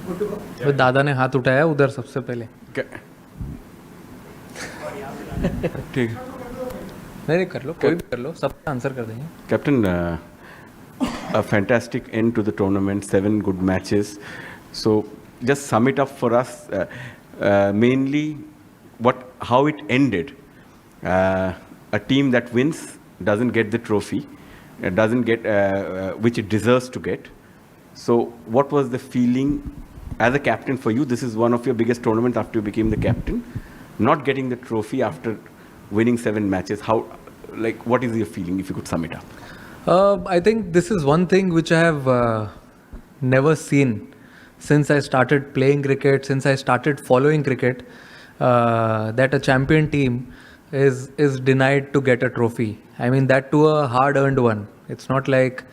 तो दादा ने हाथ उठाया उधर सबसे पहले. ठीक. नहीं कर लो, कोई भी कर लो, सब आंसर कर देंगे. Captain, a fantastic end to the tournament, 7 good matches. So just sum it up for us, mainly how it ended. A team that wins doesn't get the trophy, doesn't get which it deserves to get. So what was the feeling as a captain for you? This is one of your biggest tournaments after you became the captain. Not getting the trophy after winning 7 matches. What is your feeling if you could sum it up? I think this is one thing which I have never seen since I started playing cricket, since I started following cricket, that a champion team is denied to get a trophy. I mean, that to a hard-earned one. It's not like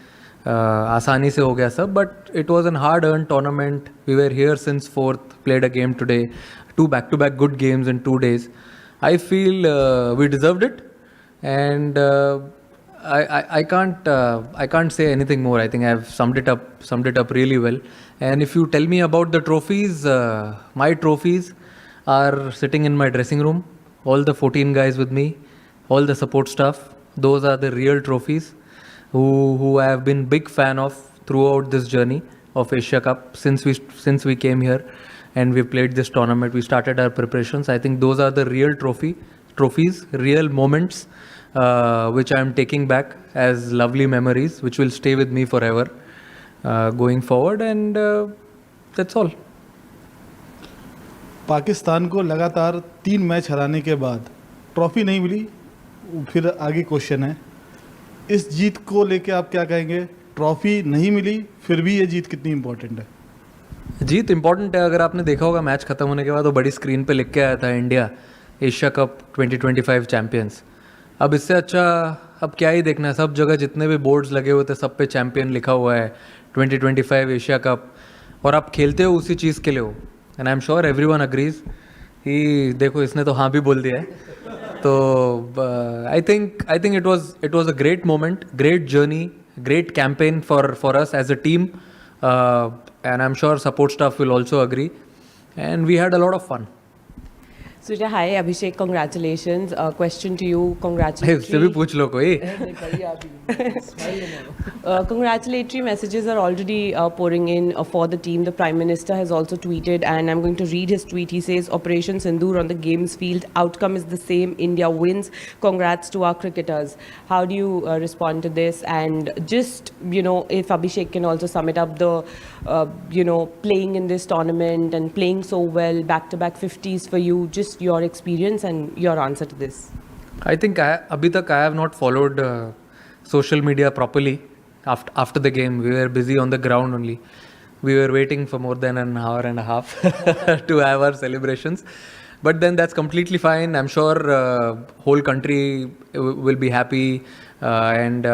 आसानी से हो गया सब, but it was an hard-earned tournament. We were here since 4th, played a game today, 2 back-to-back good games in 2 days. I feel we deserved it, and I can't say anything more. I think I've summed it up really well. And if you tell me about the trophies, my trophies are sitting in my dressing room. All the 14 guys with me, all the support staff. Those are the real trophies who I have been big fan of throughout this journey of Asia Cup since we came here and we played this tournament. We started our preparations. I think those are the real trophies, real moments, which I am taking back as lovely memories, which will stay with me forever going forward. And that's all. Pakistan को लगातार 3 match हराने के बाद trophy नहीं मिली. फिर आगे question है, इस जीत को लेके आप क्या कहेंगे? ट्रॉफी नहीं मिली, फिर भी ये जीत कितनी इंपॉर्टेंट है? जीत इंपॉर्टेंट है. अगर आपने देखा होगा मैच खत्म होने के बाद वो बड़ी स्क्रीन पे लिख के आया था, इंडिया एशिया कप 2025 चैंपियंस. अब इससे अच्छा अब क्या ही देखना है. सब जगह जितने भी बोर्ड्स लगे हुए थे सब पे चैंपियन लिखा हुआ है, 2025 एशिया कप, और आप खेलते हो उसी चीज़ के लिए हो. And I am sure everyone agrees कि देखो इसने तो हाँ भी बोल दिया है. तो I think it was a great moment, great journey, great campaign for us as a team, and I'm sure support staff will also agree, and we had a lot of fun. Surya, hi, Abhishek, congratulations. Question to you, congratulatory. इससे भी पूछ लो कोई. Congratulatory messages are already pouring in for the team. The Prime Minister has also tweeted, and I'm going to read his tweet. He says, Operation Sindoor on the games field. Outcome is the same. India wins. Congrats to our cricketers. How do you respond to this? And just, if Abhishek can also sum it up, the, playing in this tournament and playing so well, back-to-back 50s for you, just your experience and your answer to this. I think abhi tak I have not followed social media properly. After the game, we were busy on the ground only. We were waiting for more than an hour and a half to have our celebrations. But then that's completely fine. I'm sure whole country will be happy and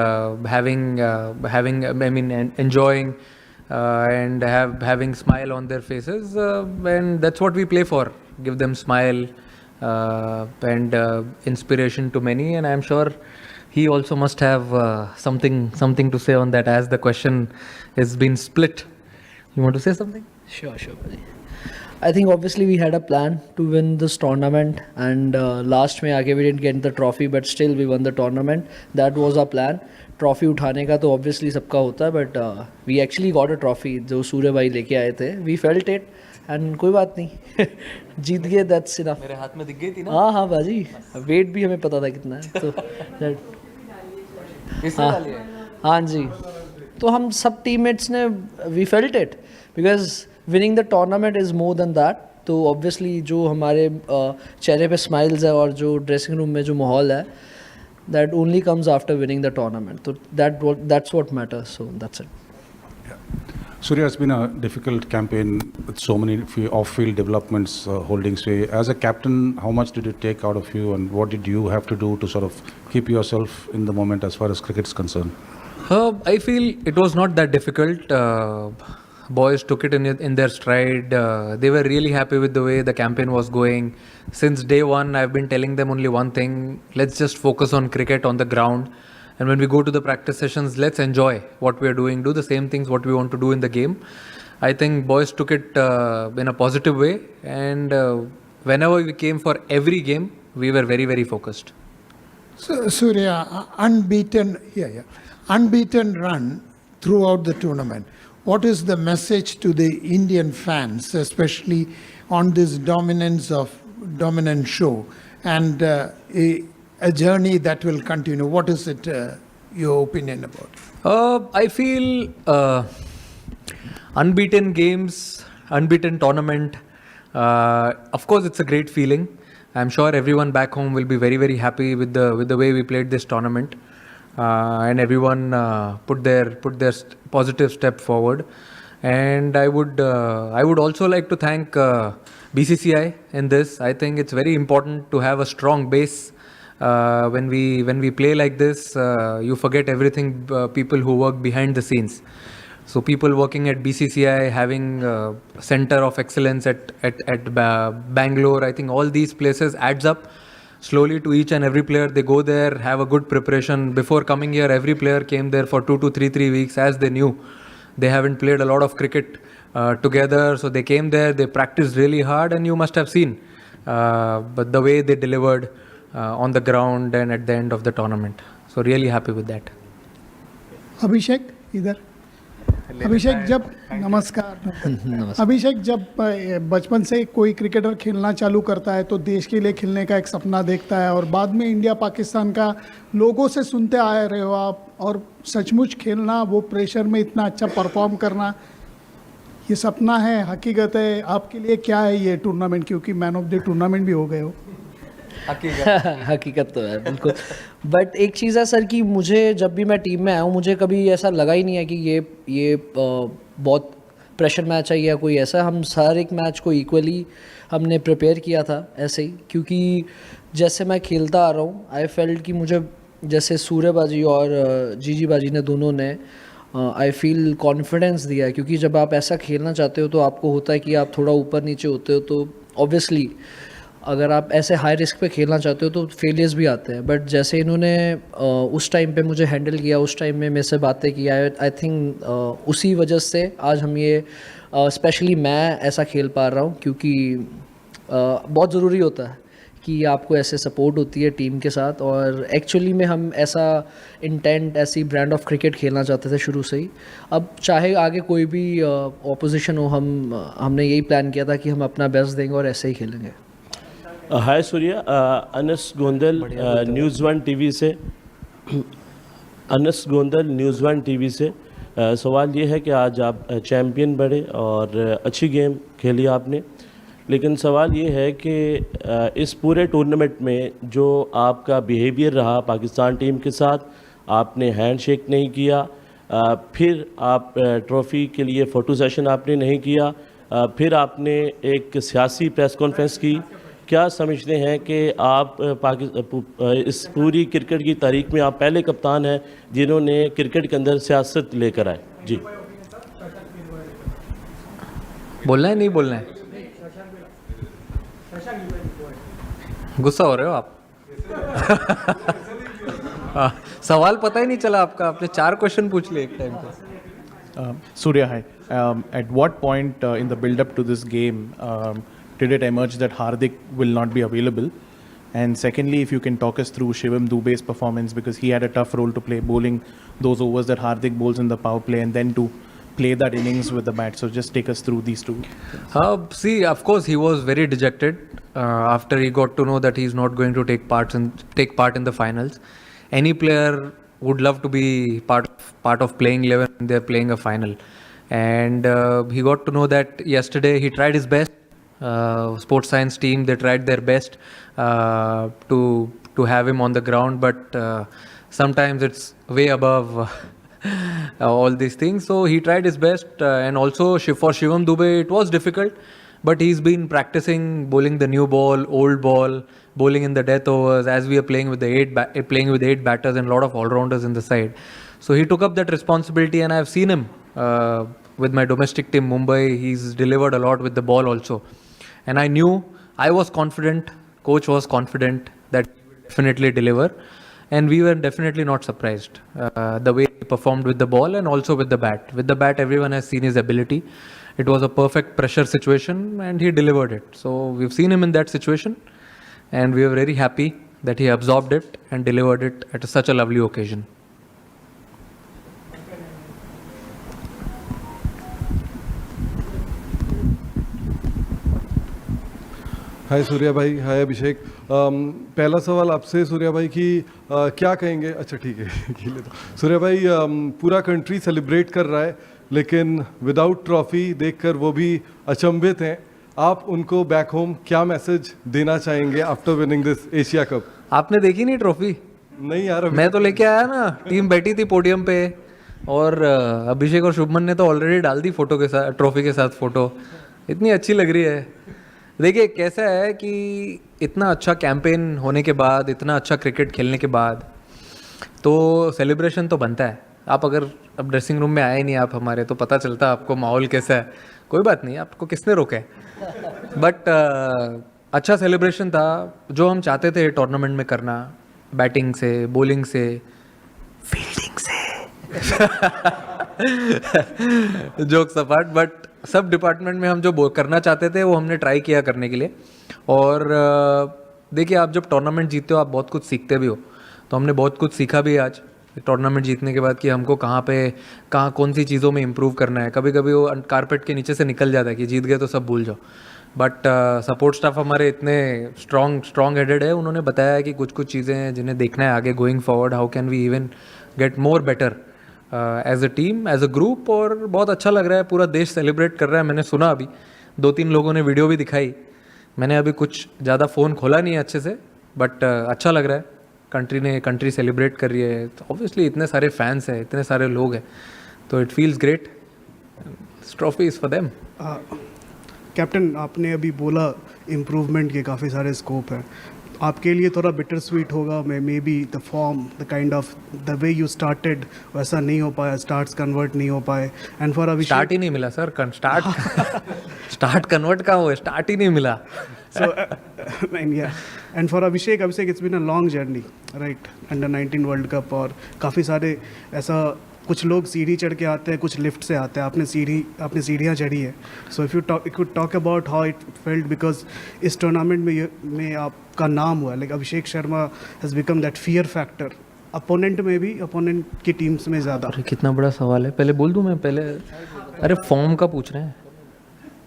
enjoying and having smile on their faces. And that's what we play for. Give them smile and inspiration to many. And I'm sure he also must have something to say on that, as the question has been split. You want to say something? Sure. I think obviously we had a plan to win this tournament, and last में आगे we didn't get the trophy, but still we won the tournament. That was our plan. Trophy उठाने का तो obviously सबका होता है, but we actually got a trophy जो सूर्य भाई लेके आए थे. We felt it, and कोई बात नहीं, जीत गए. That's enough. मेरे हाथ में दिख गई थी ना. हाँ बाजी, वेट भी हमें पता था कितना है, तो हाँ जी. तो हम सब टीममेट्स ने we felt it because winning the tournament is more than that. तो obviously जो हमारे चेहरे पे smiles है और जो dressing room में जो माहौल है, that only comes after winning the tournament. So that's what matters. So that's it. Surya, it's been a difficult campaign with so many off-field developments holding sway. As a captain, how much did it take out of you, and what did you have to do to sort of keep yourself in the moment as far as cricket is concerned? I feel it was not that difficult. Boys took it in their stride. They were really happy with the way the campaign was going. Since day one, I've been telling them only one thing: let's just focus on cricket on the ground. And when we go to the practice sessions, let's enjoy what we are doing, do the same things what we want to do in the game. I think boys took it in a positive way, and whenever we came for every game, we were very, very focused. So, Surya, unbeaten run throughout the tournament. What is the message to the Indian fans, especially on this dominant show, and a journey that will continue? What is it, your opinion about? I feel unbeaten games, unbeaten tournament. Of course, it's a great feeling. I'm sure everyone back home will be very, very happy with the way we played this tournament, and everyone put their positive step forward. And I would also like to thank BCCI in this. I think it's very important to have a strong base. When we play like this, you forget everything. People who work behind the scenes. So people working at BCCI, having center of excellence at Bangalore, I think all these places adds up slowly to each and every player. They go there, have a good preparation. Before coming here, every player came there for 2 to 3 weeks, as they knew they haven't played a lot of cricket together. So they came there, they practiced really hard, and you must have seen but the way they delivered on the ground and at the end of the tournament. So really happy with that. अभिषेक इधर अभिषेक जब नमस्कार अभिषेक जब बचपन से कोई cricketer खेलना चालू करता है तो देश के लिए खेलने का एक सपना देखता है और बाद में इंडिया पाकिस्तान का लोगों से सुनते आ रहे हो आप और सचमुच खेलना वो प्रेशर में इतना अच्छा परफॉर्म करना ये सपना है हकीकत है आपके लिए क्या है ये टूर्नामेंट क्योंकि मैन ऑफ द टूर्नामेंट भी हो गए हो हकीकत तो है बिल्कुल बट एक चीज़ है सर कि मुझे जब भी मैं टीम में आया हूँ मुझे कभी ऐसा लगा ही नहीं है कि ये बहुत प्रेशर मैच है या कोई ऐसा हम हर एक मैच को इक्वली हमने प्रिपेयर किया था ऐसे ही क्योंकि जैसे मैं खेलता आ रहा हूँ आई फेल्ट कि मुझे जैसे सूर्यबाजी और जीजी बाजी ने दोनों ने आई फील कॉन्फिडेंस दिया है क्योंकि जब आप ऐसा खेलना चाहते हो तो आपको होता है कि आप थोड़ा ऊपर नीचे होते हो तो ऑब्वियसली अगर आप ऐसे हाई रिस्क पे खेलना चाहते हो तो फेलियर्स भी आते हैं बट जैसे इन्होंने उस टाइम पे मुझे हैंडल किया उस टाइम में मेरे से बातें की आई थिंक उसी वजह से आज हम ये स्पेशली मैं ऐसा खेल पा रहा हूँ क्योंकि बहुत ज़रूरी होता है कि आपको ऐसे सपोर्ट होती है टीम के साथ और एक्चुअली में हम ऐसा इंटेंट ऐसी ब्रांड ऑफ क्रिकेट खेलना चाहते थे शुरू से ही अब चाहे आगे कोई भी ऑपोजिशन हो हमने यही प्लान किया था कि हम अपना बेस्ट देंगे और ऐसे ही खेलेंगे hi Surya Anas Gondal news one TV से Anas Gondal news one TV से सवाल ये है कि आज आप चैम्पियन बने और अच्छी गेम खेली आपने लेकिन सवाल ये है कि इस पूरे टूर्नामेंट में जो आपका बिहेवियर रहा पाकिस्तान टीम के साथ आपने हैंडशेक नहीं किया फिर आप ट्रॉफ़ी के लिए फ़ोटो सेशन आपने नहीं किया फिर आपने एक सियासी प्रेस कॉन्फ्रेंस की क्या समझते हैं कि आप इस पूरी क्रिकेट की तारीख में आप पहले कप्तान हैं जिन्होंने क्रिकेट के अंदर सियासत लेकर आए जी बोलना है नहीं बोलना है गुस्सा हो रहे हो आप सवाल पता ही नहीं चला आपका आपने 4 क्वेश्चन पूछ लिए एक टाइम पे Surya, hi. At what point in the build-up to this game did it emerge that Hardik will not be available? And secondly, if you can talk us through Shivam Dube's performance because he had a tough role to play, bowling those overs that Hardik bowls in the power play and then to play that innings with the bat. So just take us through these two. See, of course, he was very dejected after he got to know that he's not going to take part in the finals. Any player would love to be part of playing 11 when they're playing a final. And he got to know that yesterday. He tried his best. Sports science team, they tried their best to have him on the ground, but sometimes it's way above all these things. So he tried his best, and also for Shivam Dube it was difficult, but he's been practicing bowling the new ball, old ball, bowling in the death overs as we are playing with the 8 batters and a lot of all-rounders in the side. So he took up that responsibility, and I've seen him with my domestic team Mumbai. He's delivered a lot with the ball also. And I was confident, coach was confident that he will definitely deliver. and we were definitely not surprised the way he performed with the ball and also with the bat. With the bat, everyone has seen his ability. It was a perfect pressure situation and he delivered it. So we've seen him in that situation and we are very happy that he absorbed it and delivered it at such a lovely occasion. हाय सूर्या भाई, हाय अभिषेक। पहला सवाल आपसे सूर्या भाई कि क्या कहेंगे, अच्छा ठीक है खेल लेता हूं। सूर्या भाई, पूरा कंट्री सेलिब्रेट कर रहा है लेकिन विदाउट ट्रॉफी देखकर वो भी अचंभित हैं। आप उनको बैक होम क्या मैसेज देना चाहेंगे after winning this Asia cup? आपने देखी नहीं ट्रॉफी? नहीं यार, मैं तो लेके आया ना, टीम बैठी थी पोडियम पे और अभिषेक और शुभमन ने तो ऑलरेडी डाल दी फोटो के साथ, ट्रॉफी के साथ फोटो। इतनी अच्छी लग रही है। देखिए कैसा है कि इतना अच्छा कैंपेन होने के बाद, इतना अच्छा क्रिकेट खेलने के बाद तो सेलिब्रेशन तो बनता है। आप अगर अब ड्रेसिंग रूम में आए नहीं आप हमारे, तो पता चलता आपको माहौल कैसा है। कोई बात नहीं, आपको किसने रोका है, बट अच्छा सेलिब्रेशन था जो हम चाहते थे टूर्नामेंट में करना, बैटिंग से, बॉलिंग से, फील्डिंग से जोक्स अपार्ट, बट सब डिपार्टमेंट में हम जो करना चाहते थे वो हमने ट्राई किया करने के लिए। और देखिए, आप जब टूर्नामेंट जीतते हो आप बहुत कुछ सीखते भी हो, तो हमने बहुत कुछ सीखा भी आज टूर्नामेंट जीतने के बाद कि हमको कहाँ कौन सी चीज़ों में इम्प्रूव करना है। कभी कभी वो कारपेट के नीचे से निकल जाता है कि जीत गए तो सब भूल जाओ, बट सपोर्ट स्टाफ हमारे इतने स्ट्रॉन्ग हेडेड है, उन्होंने बताया है कि कुछ चीज़ें हैं जिन्हें देखना है आगे going forward, how can we even get more better as a team, as a group. और बहुत अच्छा लग रहा है, पूरा देश सेलिब्रेट कर रहा है। मैंने सुना अभी 2-3 लोगों ने वीडियो भी दिखाई, मैंने अभी कुछ ज़्यादा फ़ोन खोला नहीं है अच्छे से, बट अच्छा लग रहा है। कंट्री सेलिब्रेट कर रही है, तो ऑब्वियसली इतने सारे फैंस हैं, इतने सारे लोग हैं, तो it feels great. Trophy is for them. Captain, आपने अभी बोला इम्प्रूवमेंट के काफ़ी सारे स्कोप हैं, आपके लिए थोड़ा बिटर स्वीट होगा may be the form, the kind of the way you started वैसा नहीं हो पाया, स्टार्ट्स कन्वर्ट नहीं हो पाए, एंड फॉर अभिषेक स्टार्ट ही नहीं मिला सर, स्टार्ट कन्वर्ट का हुआ, स्टार्ट ही नहीं मिला। So, and for Abhishek, it's been a long journey, right? Under 19 World Cup, और काफ़ी सारे ऐसा कुछ लोग सीढ़ी चढ़ के आते हैं, कुछ लिफ्ट से आते हैं, आपने सीढ़ियाँ चढ़ी है। So if you talk about how it felt, because इस टूर्नामेंट में आपका नाम हुआ, like Abhishek Sharma has become that fear factor, opponent में भी, अपोनेंट की टीम्स में ज़्यादा। अरे कितना बड़ा सवाल है, पहले बोल दूँ मैं पहले? अरे फॉर्म का पूछ रहे हैं,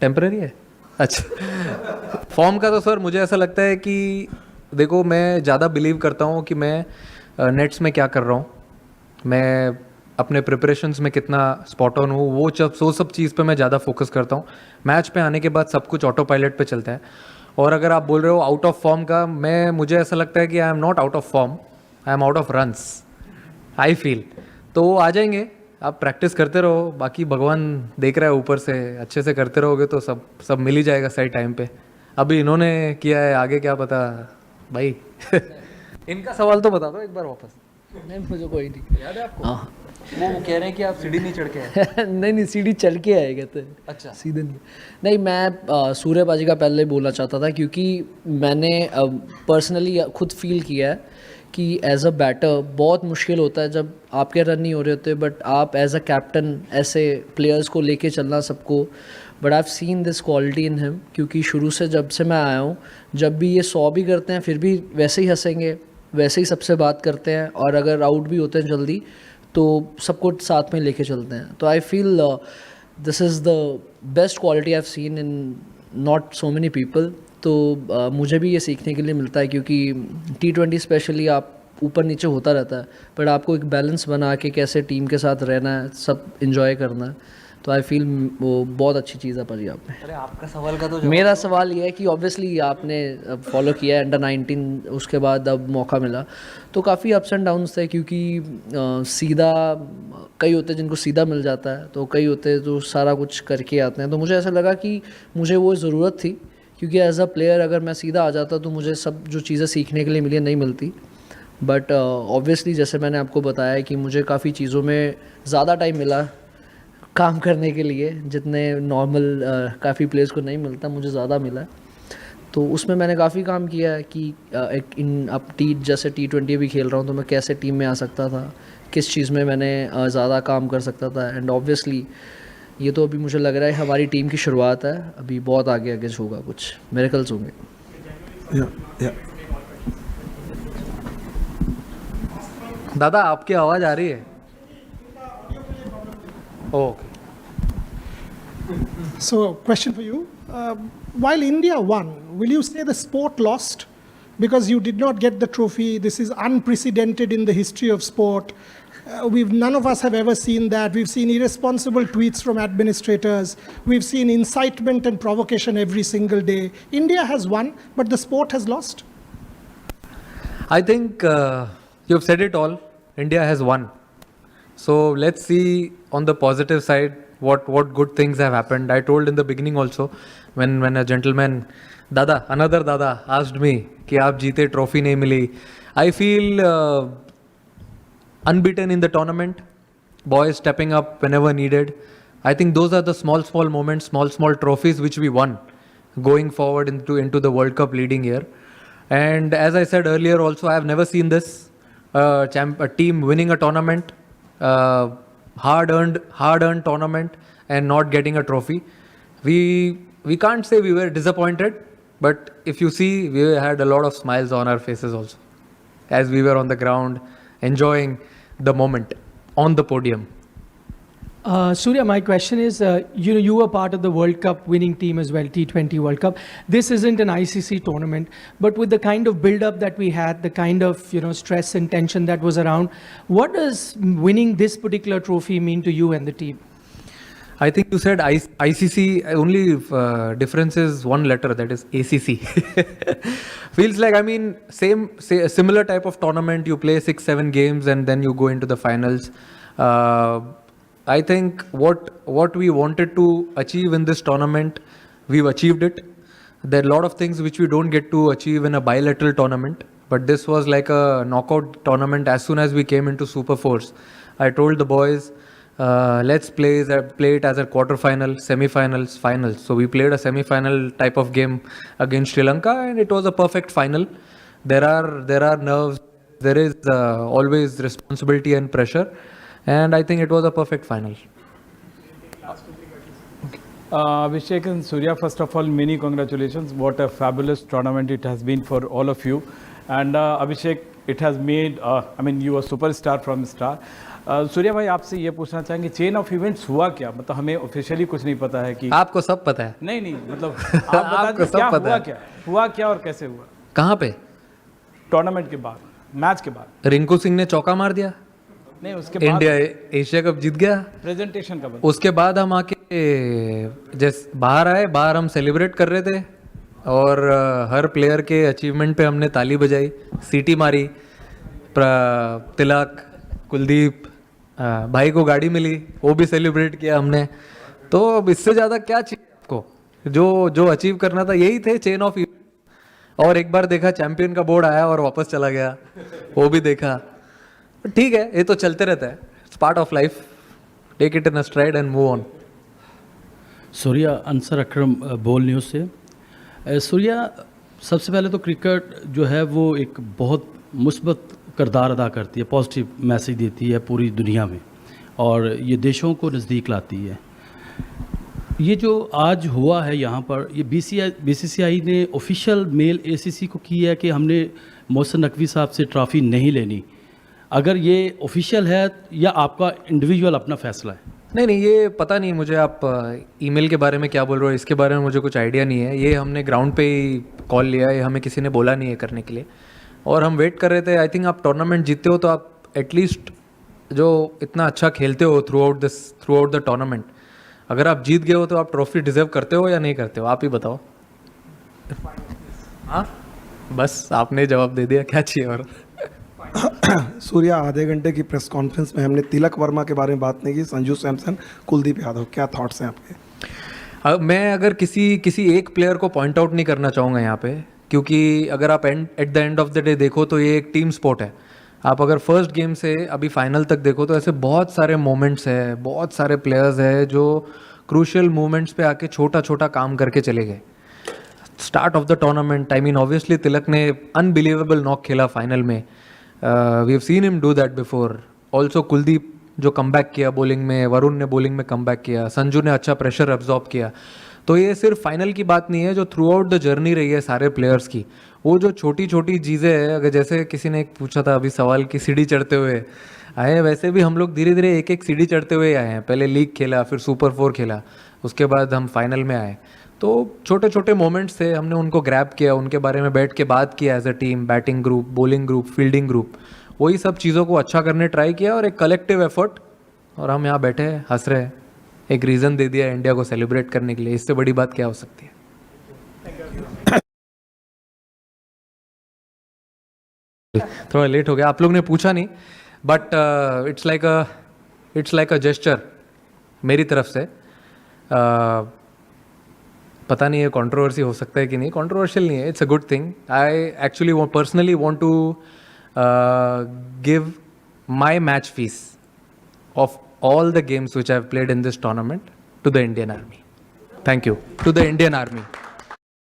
टेम्पररी है? अच्छा फॉर्म का तो सर मुझे ऐसा लगता है कि देखो, मैं ज़्यादा बिलीव करता हूँ कि मैं नेट्स में क्या कर रहा हूँ, मैं अपने प्रिपरेशंस में कितना स्पॉट ऑन हूँ, वो सब चीज़ पे मैं ज़्यादा फोकस करता हूँ। मैच पे आने के बाद सब कुछ ऑटो पायलट पे चलता है। और अगर आप बोल रहे हो आउट ऑफ फॉर्म का, मुझे ऐसा लगता है कि I am not out of form, I am out of runs, I feel. तो वो आ जाएंगे, आप प्रैक्टिस करते रहो, बाकी भगवान देख रहा है ऊपर से, अच्छे से करते रहोगे तो सब मिल ही जाएगा सही टाइम पे। अभी इन्होंने किया है, आगे क्या पता भाई। इनका सवाल तो बता दो एक बार वापस। नहीं, मुझे कोई नहीं याद है आपको? हाँ, वो कह रहे हैं कि आप सीढ़ी नहीं चढ़ के आए। नहीं, सीढ़ी चल के आए कहते हैं। अच्छा, सीधे नहीं, मैं सूर्यबाजी का पहले बोलना चाहता था, क्योंकि मैंने पर्सनली खुद फील किया है कि एज अ बैटर बहुत मुश्किल होता है जब आपके रन नहीं हो रहे होते, बट आप एज अ कैप्टन ऐसे प्लेयर्स को लेके चलना सबको। But I have seen this quality in him, क्योंकि शुरू से जब से मैं आया हूँ, जब भी ये 100 भी करते हैं फिर भी वैसे ही हंसेंगे, वैसे ही सबसे बात करते हैं, और अगर आउट भी होते हैं जल्दी तो सबको साथ में लेके चलते हैं। तो I feel this is the best quality I have seen in not so many people. तो मुझे भी ये सीखने के लिए मिलता है, क्योंकि T20 स्पेशली आप ऊपर नीचे होता रहता है, बट आपको एक बैलेंस बना के कैसे टीम के साथ रहना है, सब इन्जॉय करना है। तो आई फील वो बहुत अच्छी चीज़ है परी आप में। अरे आपका सवाल का तो मेरा सवाल ये है कि ऑब्वियसली आपने फॉलो किया है अंडर 19, उसके बाद अब मौका मिला, तो काफ़ी अप्स एंड डाउन्स थे, क्योंकि सीधा कई होते हैं जिनको सीधा मिल जाता है, तो कई होते हैं जो सारा कुछ करके आते हैं। तो मुझे ऐसा लगा कि मुझे वो ज़रूरत थी, क्योंकि एज अ प्लेयर अगर मैं सीधा आ जाता तो मुझे सब जो चीज़ें सीखने के लिए मिली नहीं मिलती। बट ऑब्वियसली जैसे मैंने आपको बताया कि मुझे काफ़ी चीज़ों में ज़्यादा टाइम मिला काम करने के लिए, जितने नॉर्मल काफ़ी प्लेयर्स को नहीं मिलता, मुझे ज़्यादा मिला। तो उसमें मैंने काफ़ी काम किया है कि एक अब जैसे T20 भी खेल रहा हूँ तो मैं कैसे टीम में आ सकता था, किस चीज़ में मैंने ज़्यादा काम कर सकता था। एंड ऑब्वियसली ये तो अभी मुझे लग रहा है हमारी टीम की शुरुआत है, अभी बहुत आगे आगे होगा, कुछ मिरेकल्स होंगे। दादा आपकी आवाज़ आ रही है? Okay. So, question for you. While India won, will you say the sport lost? Because you did not get the trophy. This is unprecedented in the history of sport. None of us have ever seen that. We've seen irresponsible tweets from administrators. We've seen incitement and provocation every single day. India has won, but the sport has lost. I think you've said it all. India has won. So let's see on the positive side what good things have happened. I told in the beginning also when a gentleman, another Dada asked me कि आप जीते trophy नहीं मिली. I feel unbeaten in the tournament. Boys stepping up whenever needed. I think those are the small moments, small trophies which we won going forward into the World Cup leading year. And as I said earlier also, I have never seen this. A team winning a tournament, hard-earned tournament, and not getting a trophy. We can't say we were disappointed, but if you see, we had a lot of smiles on our faces also, as we were on the ground, enjoying the moment on the podium. Surya, my question is, you were part of the World Cup winning team as well, T20 World Cup. This isn't an ICC tournament, but with the kind of build-up that we had, the kind of stress and tension that was around, what does winning this particular trophy mean to you and the team? I think you said ICC, only difference is one letter, that is ACC. Feels like, similar type of tournament, you play 6-7 games and then you go into the finals. I think what we wanted to achieve in this tournament, we've achieved it. There are a lot of things which we don't get to achieve in a bilateral tournament, but this was like a knockout tournament. As soon as we came into Super Force, I told the boys, let's play it as a quarter-final, semi-finals, finals. So we played a semi-final type of game against Sri Lanka, and it was a perfect final. There are nerves, there is always responsibility and pressure. And I think it was a perfect final. Abhishek and Surya, first of all, many congratulations. What a fabulous tournament it has been for all of you. And Abhishek, it has made, you are superstar from star. Surya भाई आपसे ये पूछना चाहेंगे chain of events हुआ क्या, मतलब हमें officially कुछ नहीं पता है कि आपको सब पता है? नहीं मतलब आप बता दीजिए हुआ क्या और कैसे हुआ? कहाँ पे? टूर्नामेंट के बाद, मैच के बाद रिंकू सिंह ने चौका मार दिया, नहीं उसके बाद इंडिया एशिया कप जीत गया, प्रेजेंटेशन का बाद, उसके बाद हम आके जैसे बाहर हम सेलिब्रेट कर रहे थे और हर प्लेयर के अचीवमेंट पे हमने ताली बजाई, सीटी मारी, तिलक, कुलदीप, भाई को गाड़ी मिली, वो भी सेलिब्रेट किया हमने. तो अब इससे ज़्यादा क्या चाहिए आपको? जो अचीव करना था यही थे चेन ऑफ इवेंट. और एक बार देखा चैंपियन का बोर्ड आया और वापस चला गया, वो भी देखा. ठीक है, ये तो चलते रहता है, it's part of life. Take it in a stride and move on. Surya, Ansar Akram, Bol news से. सूर्या, सबसे पहले तो क्रिकेट जो है वो एक बहुत मुस्बत किरदार अदा करती है, पॉजिटिव मैसेज देती है पूरी दुनिया में और ये देशों को नज़दीक लाती है. ये जो आज हुआ है यहाँ पर, ये BCCI ने ऑफिशियल मेल ACC को की है कि हमने मोहसिन नकवी साहब से ट्रॉफ़ी नहीं लेनी. अगर ये ऑफिशियल है या आपका इंडिविजुअल अपना फैसला है? नहीं, ये पता नहीं मुझे. आप ईमेल के बारे में क्या बोल रहे हो, इसके बारे में मुझे कुछ आइडिया नहीं है. ये हमने ग्राउंड पे ही कॉल लिया है, हमें किसी ने बोला नहीं है करने के लिए, और हम वेट कर रहे थे. आई थिंक आप टूर्नामेंट जीतते हो तो आप एटलीस्ट जो इतना अच्छा खेलते हो थ्रू आउट द टूर्नामेंट, अगर आप जीत गए हो तो आप ट्रॉफी डिजर्व करते हो या नहीं करते हो, आप ही बताओ. हाँ, बस आपने जवाब दे दिया, क्या चाहिए और. सूर्या, आधे घंटे की प्रेस कॉन्फ्रेंस में हमने तिलक वर्मा के बारे में बात नहीं की, संजू सैमसन, कुलदीप यादव, क्या थॉट्स हैं आपके? मैं अगर किसी एक प्लेयर को पॉइंट आउट नहीं करना चाहूँगा यहाँ पे, क्योंकि अगर आप at the end of the day देखो तो ये एक टीम स्पोर्ट है. आप अगर फर्स्ट गेम से अभी फाइनल तक देखो तो ऐसे बहुत सारे मोमेंट्स है, बहुत सारे प्लेयर्स है जो क्रूशियल मोमेंट्स पे आके छोटा काम करके चले गए. Start of the tournament, I mean obviously Tilak ने अनबिलीवेबल नॉक खेला फाइनल में. We have seen him do that before. Also Kuldeep जो कमबैक किया बॉलिंग में, वरुण ने बॉलिंग में कमबैक किया, संजू ने अच्छा प्रेशर एब्जॉर्ब किया. तो ये सिर्फ फाइनल की बात नहीं है, जो थ्रू आउट द जर्नी रही है सारे प्लेयर्स की. वो जो छोटी छोटी चीज़ें हैं, अगर जैसे किसी ने एक पूछा था अभी सवाल की सीढ़ी चढ़ते हुए आए हैं, वैसे भी हम लोग धीरे धीरे एक एक सीढ़ी चढ़ते हुए आए हैं. पहले लीग खेला, फिर सुपर 4 खेला, उसके बाद हम फाइनल में आए. तो छोटे छोटे मोमेंट्स थे, हमने उनको ग्रैब किया, उनके बारे में बैठ के बात किया as a team, batting group, bowling group, fielding group. वही सब चीज़ों को अच्छा करने ट्राई किया और एक कलेक्टिव एफर्ट, और हम यहाँ बैठे हैं हंस रहे हैं. एक रीज़न दे दिया इंडिया को सेलिब्रेट करने के लिए. इससे बड़ी बात क्या हो सकती है. थोड़ा लेट हो गया, आप लोग ने पूछा नहीं, but it's like a gesture मेरी तरफ से. पता नहीं है कंट्रोवर्सी हो सकता है कि नहीं. कंट्रोवर्शियल नहीं है, it's a good thing. I actually personally want to give my match fees of all the games which I have played in this tournament to the Indian Army. Thank you to the Indian Army.